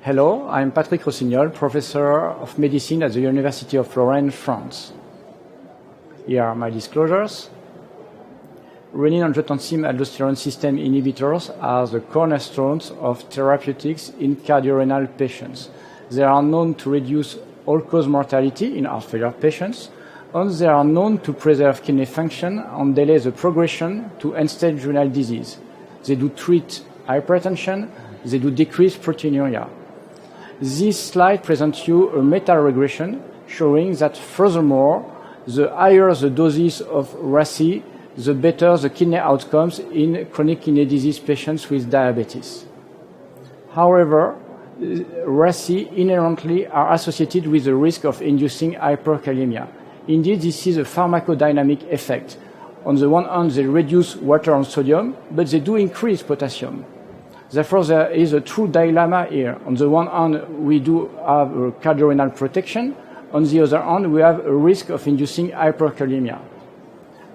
Hello, I'm Patrick Rossignol, professor of medicine at the University of Lorraine, France. Here are my disclosures. Renin-angiotensin-aldosterone system inhibitors are the cornerstones of therapeutics in cardiorenal patients. They are known to reduce all-cause mortality in heart failure patients, and they are known to preserve kidney function and delay the progression to end-stage renal disease. They do treat hypertension, they do decrease proteinuria. This slide presents you a meta-regression showing that furthermore, the higher the doses of RASI, the better the kidney outcomes in chronic kidney disease patients with diabetes. However, RASI inherently are associated with the risk of inducing hyperkalemia. Indeed, this is a pharmacodynamic effect. On the one hand, they reduce water and sodium, but they do increase potassium. Therefore, there is a true dilemma here. On the one hand, we do have a cardiorenal protection. On the other hand, we have a risk of inducing hyperkalemia.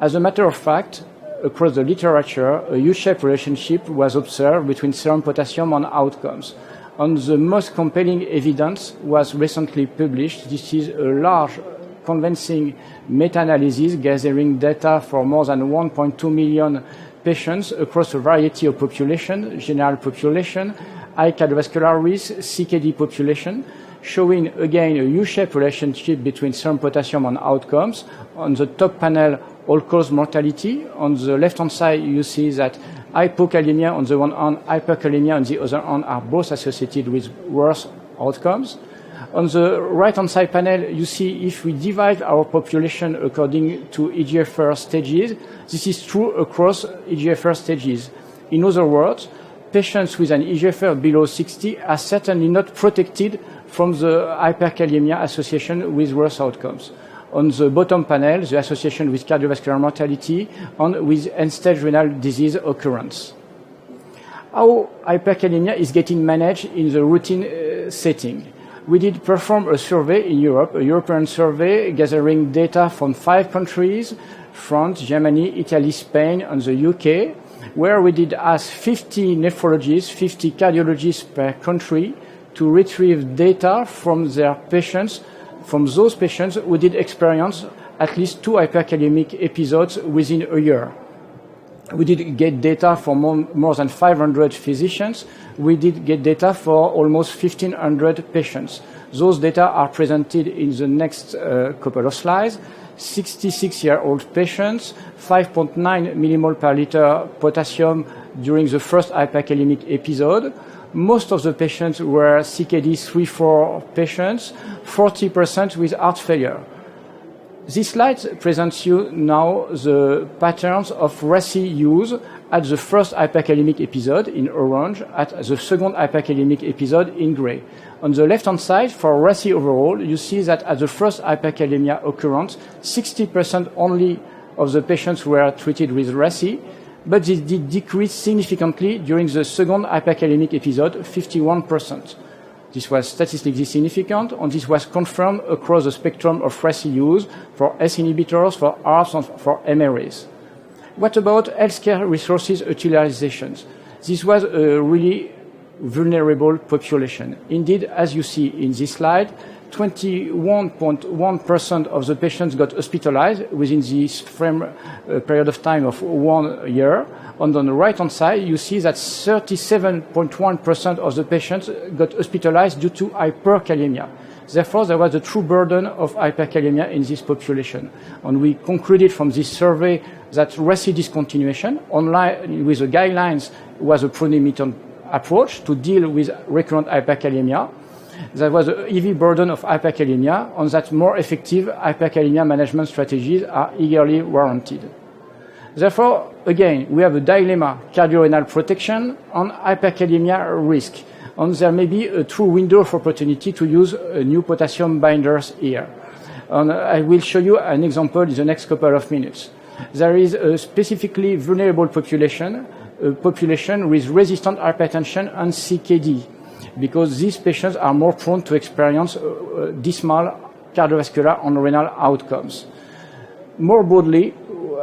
As a matter of fact, across the literature, a U-shaped relationship was observed between serum potassium and outcomes. And the most compelling evidence was recently published. This is a large, convincing meta-analysis gathering data for more than 1.2 million patients across a variety of populations, general population, high cardiovascular risk, CKD population, showing again a U-shaped relationship between serum potassium and outcomes. On the top panel, all-cause mortality. On the left-hand side, you see that hypokalemia on the one hand, hyperkalemia on the other hand are both associated with worse outcomes. On the right-hand side panel, you see if we divide our population according to eGFR stages, this is true across eGFR stages. In other words, patients with an eGFR below 60 are certainly not protected from the hyperkalemia association with worse outcomes. On the bottom panel, the association with cardiovascular mortality and with end-stage renal disease occurrence. How hyperkalemia is getting managed in the routine setting? We did perform a survey in Europe, a European survey gathering data from 5 countries, France, Germany, Italy, Spain, and the UK, where we did ask 50 nephrologists, 50 cardiologists per country to retrieve data from their patients, from those patients who did experience at least 2 hyperkalemic episodes within a year. We did get data from more than 500 physicians. We did get data for almost 1,500 patients. Those data are presented in the next couple of slides. 66-year-old patients, 5.9 millimole per liter potassium during the first hyperkalemic episode. Most of the patients were CKD 3-4 patients, 40% with heart failure. This slide presents you now the patterns of RASI use at the first hyperkalemic episode in orange, at the second hyperkalemic episode in gray. On the left-hand side, for RASI overall, you see that at the first hyperkalemia occurrence, 60% only of the patients were treated with RASI, but this did decrease significantly during the second hyperkalemic episode, 51%. This was statistically significant, and this was confirmed across the spectrum of RASI use for S inhibitors, for ARBs, and for MRAs. What about healthcare resources utilizations? This was a really vulnerable population. Indeed, as you see in this slide, 21.1% of the patients got hospitalized within this period of time of 1 year. And on the right-hand side, you see that 37.1% of the patients got hospitalized due to hyperkalemia. Therefore, there was a true burden of hyperkalemia in this population. And we concluded from this survey that RASI discontinuation, online with the guidelines, was a prohibited approach to deal with recurrent hyperkalemia. There was a heavy burden of hyperkalemia, and that more effective hyperkalemia management strategies are eagerly warranted. Therefore, again, we have a dilemma, cardiorenal protection and hyperkalemia risk. And there may be a true window of opportunity to use new potassium binders here. And I will show you an example in the next couple of minutes. There is a specifically vulnerable population, a population with resistant hypertension and CKD, because these patients are more prone to experience dismal cardiovascular and renal outcomes. More broadly,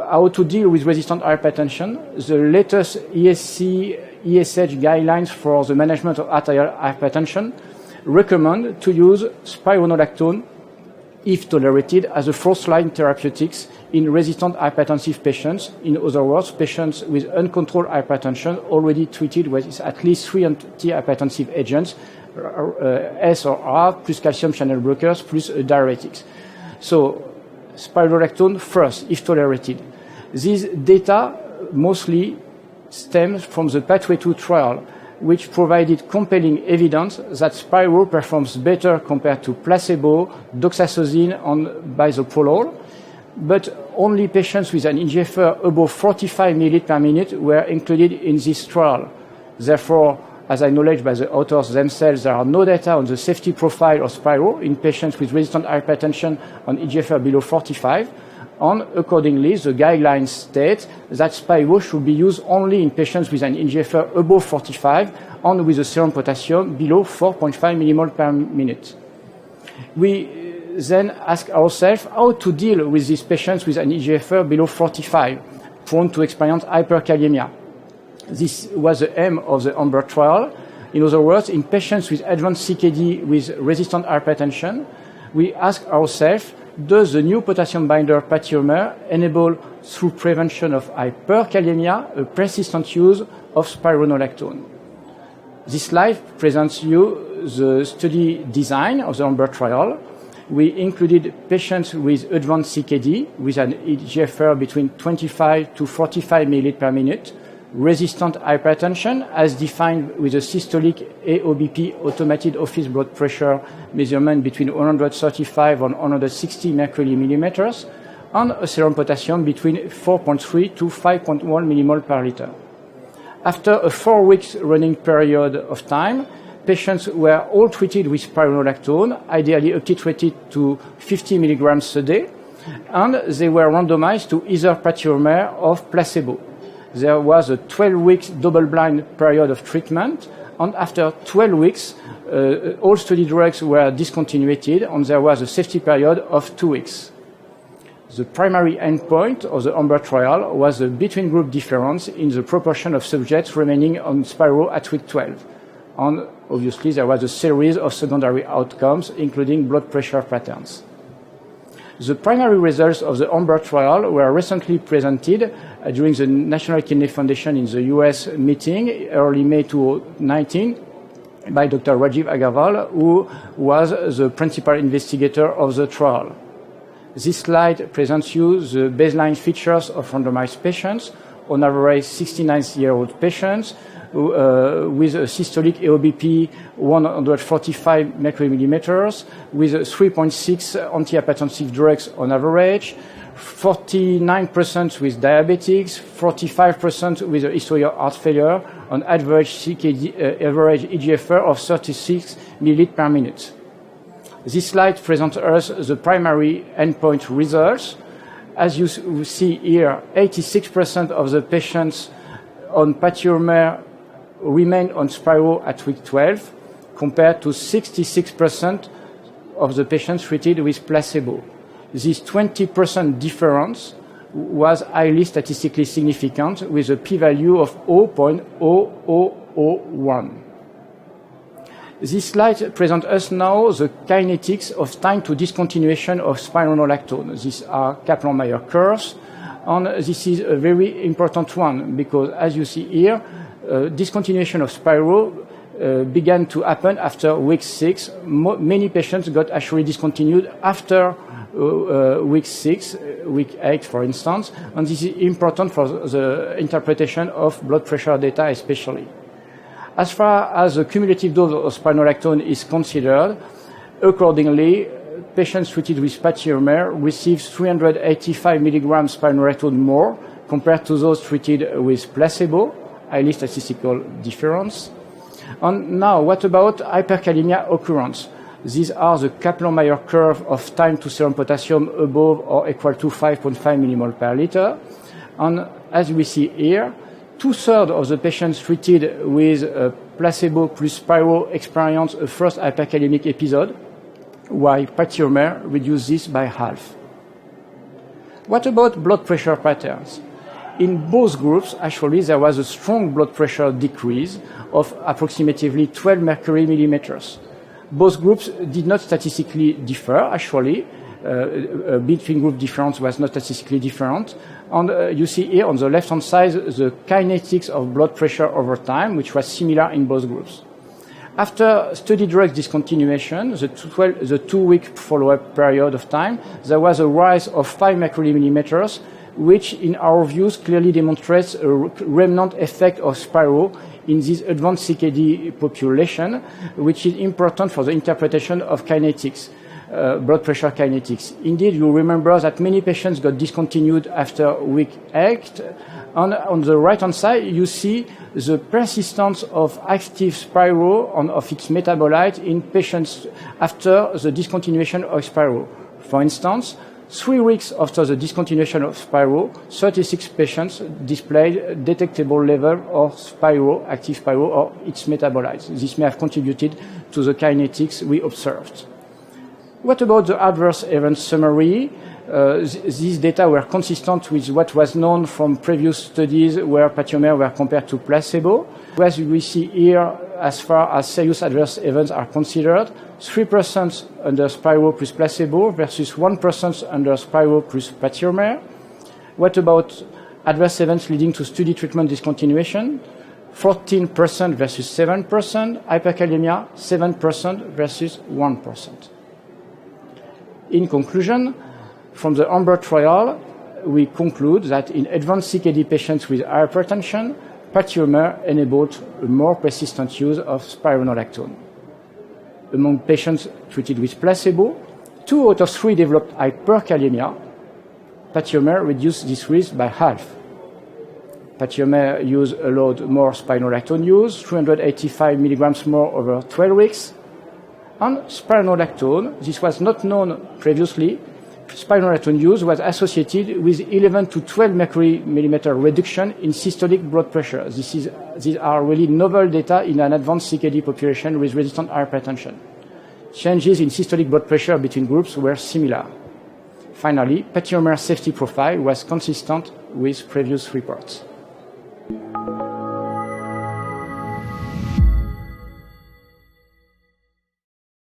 how to deal with resistant hypertension, the latest ESC, ESH guidelines for the management of arterial hypertension recommend to use spironolactone, if tolerated, as a first-line therapeutics in resistant hypertensive patients. In other words, patients with uncontrolled hypertension already treated with at least 3 antihypertensive agents, S or R, plus calcium channel blockers, plus diuretics. So spironolactone first, if tolerated. These data mostly stems from the Pathway 2 trial, which provided compelling evidence that Spiro performs better compared to placebo, doxazosine, and bisoprolol, but only patients with an eGFR above 45 ml per minute were included in this trial. Therefore, as acknowledged by the authors themselves, there are no data on the safety profile of Spiro in patients with resistant hypertension on eGFR below 45, and accordingly, the guidelines state that Spiro should be used only in patients with an eGFR above 45 and with a serum potassium below 4.5 millimole per minute. We then ask ourselves how to deal with these patients with an eGFR below 45, prone to experience hyperkalemia. This was the aim of the AMBER trial. In other words, in patients with advanced CKD with resistant hypertension, we ask ourselves, does the new potassium binder patiomer enable, through prevention of hyperkalemia, a persistent use of spironolactone? This slide presents you the study design of the AMBER trial. We included patients with advanced CKD with an eGFR between 25 to 45 ml per minute, resistant hypertension as defined with a systolic AOBP automated office blood pressure measurement between 135 and 160 mercury millimeters, and a serum potassium between 4.3 to 5.1 millimole per liter. After a 4 weeks running period of time, patients were all treated with spironolactone, ideally uptitrated to 50 milligrams a day, and they were randomized to either patiomer or placebo. There was a 12-week double-blind period of treatment, and after 12 weeks, all study drugs were discontinued, and there was a safety period of 2 weeks. The primary endpoint of the AMBER trial was the between-group difference in the proportion of subjects remaining on Spiro at week 12. And obviously, there was a series of secondary outcomes, including blood pressure patterns. The primary results of the AMBER trial were recently presented during the National Kidney Foundation in the US meeting early May 2019 by Dr. Rajiv Agarwal, who was the principal investigator of the trial. This slide presents you the baseline features of randomized patients, on average 69-year-old patients, with a systolic AOBP 145 mercury millimeters, with 3.6 antihypertensive drugs on average, 49% with diabetics, 45% with a history of heart failure, on average average eGFR of 36 milliliters per minute. This slide presents us the primary endpoint results. As you see here, 86% of the patients on patiomer remained on Spiro at week 12, compared to 66% of the patients treated with placebo. This 20% difference was highly statistically significant, with a p-value of 0.0001. This slide presents us now the kinetics of time to discontinuation of spironolactone. These are Kaplan-Meier curves, and this is a very important one because, as you see here, discontinuation of Spiro began to happen after week 6. Many patients got actually discontinued after week 6, week 8, for instance, and this is important for the interpretation of blood pressure data especially. As far as the cumulative dose of spironolactone is considered, accordingly, patients treated with patiomer received 385 milligrams spironolactone more compared to those treated with placebo, highly statistical difference. And now, what about hyperkalemia occurrence? These are the Kaplan-Meier curve of time to serum potassium above or equal to 5.5 millimole per liter. And as we see here, 2/3 of the patients treated with placebo plus Spiro experienced a first hyperkalemic episode, while patiomer reduced this by half. What about blood pressure patterns? In both groups, actually, there was a strong blood pressure decrease of approximately 12 mercury millimeters. Both groups did not statistically differ, actually. Between group difference was not statistically different. And you see here on the left-hand side the kinetics of blood pressure over time, which was similar in both groups. After study drug discontinuation, the 2-week follow-up period of time, there was a rise of 5 mercury millimeters, which in our views clearly demonstrates a remnant effect of Spiro in this advanced CKD population, which is important for the interpretation of kinetics. Blood pressure kinetics. Indeed, you remember that many patients got discontinued after week 8. On the right-hand side, you see the persistence of active Spiro and of its metabolite in patients after the discontinuation of Spiro. For instance, 3 weeks after the discontinuation of Spiro, 36 patients displayed detectable level of Spiro, active Spiro, or its metabolites. This may have contributed to the kinetics we observed. What about the adverse event summary? These data were consistent with what was known from previous studies where patiomers were compared to placebo. As we see here, as far as serious adverse events are considered, 3% under Spiro plus placebo versus 1% under Spiro plus patiomer. What about adverse events leading to study treatment discontinuation? 14% versus 7%, hyperkalemia 7% versus 1%. In conclusion, from the AMBER trial, we conclude that in advanced CKD patients with hypertension, patiomer enabled a more persistent use of spironolactone. Among patients treated with placebo, 2 out of 3 developed hyperkalemia. Patiomer reduced this risk by half. Patiomer use allowed more spironolactone use, 385 milligrams more over 12 weeks. And spironolactone, this was not known previously, spironolactone use was associated with 11 to 12 mercury millimeter reduction in systolic blood pressure. These are really novel data in an advanced CKD population with resistant hypertension. Changes in systolic blood pressure between groups were similar. Finally, patiomer safety profile was consistent with previous reports.